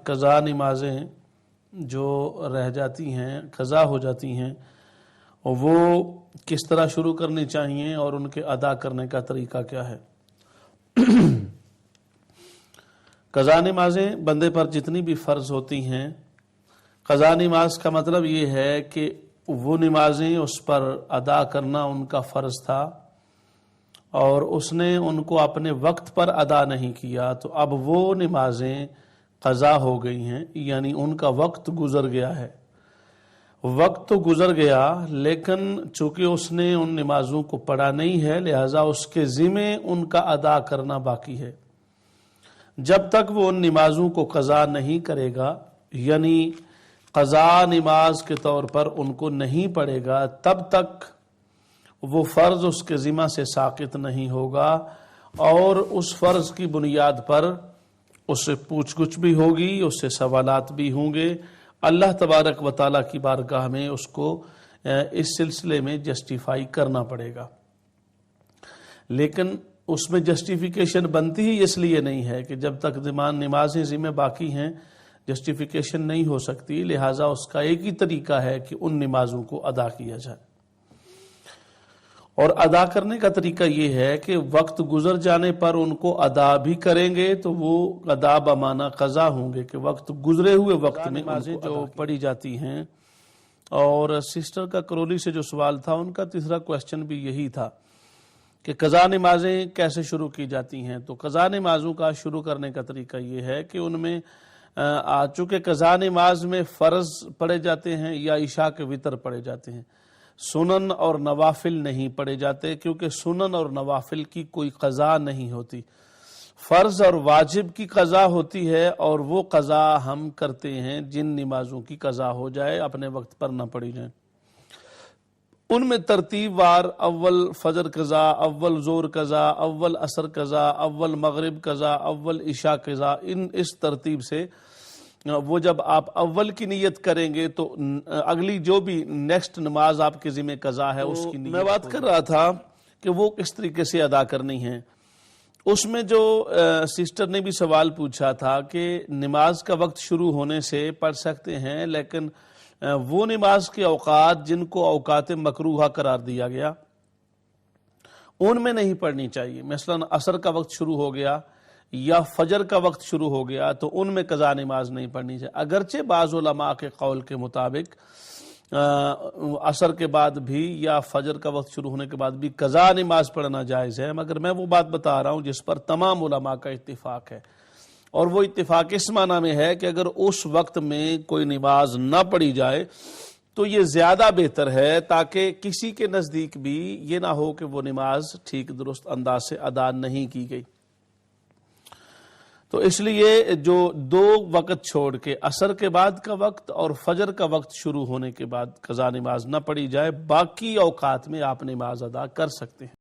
قضا نمازیں جو رہ جاتی ہیں، قضا ہو جاتی ہیں، وہ کس طرح شروع کرنی چاہیے اور ان کے ادا کرنے کا طریقہ کیا ہے؟ قضا نمازیں بندے پر جتنی بھی فرض ہوتی ہیں، قضا نماز کا مطلب یہ ہے کہ وہ نمازیں اس پر ادا کرنا ان کا فرض تھا اور اس نے ان کو اپنے وقت پر ادا نہیں کیا، تو اب وہ نمازیں قضا ہو گئی ہیں، یعنی ان کا وقت گزر گیا ہے۔ وقت تو گزر گیا، لیکن چونکہ اس نے ان نمازوں کو پڑھا نہیں ہے، لہذا اس کے ذمہ ان کا ادا کرنا باقی ہے۔ جب تک وہ ان نمازوں کو قضا نہیں کرے گا، یعنی قضا نماز کے طور پر ان کو نہیں پڑھے گا، تب تک وہ فرض اس کے ذمہ سے ساقط نہیں ہوگا، اور اس فرض کی بنیاد پر اس سے پوچھ گچھ بھی ہوگی، اس سے سوالات بھی ہوں گے۔ اللہ تبارک و تعالیٰ کی بارگاہ میں اس کو اس سلسلے میں جسٹیفائی کرنا پڑے گا، لیکن اس میں جسٹیفیکیشن بنتی ہی اس لیے نہیں ہے کہ جب تک نمازیں ذمہ باقی ہیں جسٹیفیکیشن نہیں ہو سکتی، لہٰذا اس کا ایک ہی طریقہ ہے کہ ان نمازوں کو ادا کیا جائے، اور ادا کرنے کا طریقہ یہ ہے کہ وقت گزر جانے پر ان کو ادا بھی کریں گے تو وہ ادا بمعنی قضا ہوں گے کہ وقت گزرے ہوئے وقت میں نمازیں جو پڑھی جاتی ہیں۔ اور سسٹر کا کرولی سے جو سوال تھا، ان کا تیسرا کویسچن بھی یہی تھا کہ قضا نمازیں کیسے شروع کی جاتی ہیں۔ تو قضا نمازوں کا شروع کرنے کا طریقہ یہ ہے کہ ان میں چونکہ قضا نماز میں فرض پڑھے جاتے ہیں یا عشاء کے وتر پڑھے جاتے ہیں، سنن اور نوافل نہیں پڑھے جاتے، کیونکہ سنن اور نوافل کی کوئی قضا نہیں ہوتی، فرض اور واجب کی قضا ہوتی ہے، اور وہ قضا ہم کرتے ہیں جن نمازوں کی قضا ہو جائے، اپنے وقت پر نہ پڑھی جائیں۔ ان میں ترتیب وار اول فجر قضا، اول ظہر قضا، اول عصر قضا، اول مغرب قضا، اول عشاء قضا، اس ترتیب سے وہ جب آپ اول کی نیت کریں گے تو اگلی جو بھی نیکسٹ نماز آپ کے ذمہ قضا ہے اس کی نیت میں بات کر رہا تھا کہ وہ کس طریقے سے ادا کرنی ہے۔ اس میں جو سسٹر نے بھی سوال پوچھا تھا کہ نماز کا وقت شروع ہونے سے پڑھ سکتے ہیں، لیکن وہ نماز کے اوقات جن کو اوقات مکروہہ قرار دیا گیا ان میں نہیں پڑھنی چاہیے۔ مثلا عصر کا وقت شروع ہو گیا یا فجر کا وقت شروع ہو گیا تو ان میں قضا نماز نہیں پڑھنی چاہیے، اگرچہ بعض علماء کے قول کے مطابق عصر کے بعد بھی یا فجر کا وقت شروع ہونے کے بعد بھی قضا نماز پڑھنا جائز ہے، مگر میں وہ بات بتا رہا ہوں جس پر تمام علماء کا اتفاق ہے، اور وہ اتفاق اس معنی میں ہے کہ اگر اس وقت میں کوئی نماز نہ پڑھی جائے تو یہ زیادہ بہتر ہے، تاکہ کسی کے نزدیک بھی یہ نہ ہو کہ وہ نماز ٹھیک درست انداز سے ادا نہیں کی گئی۔ تو اس لیے جو دو وقت چھوڑ کے عصر کے بعد کا وقت اور فجر کا وقت شروع ہونے کے بعد قضا نماز نہ پڑھی جائے، باقی اوقات میں آپ نماز ادا کر سکتے ہیں۔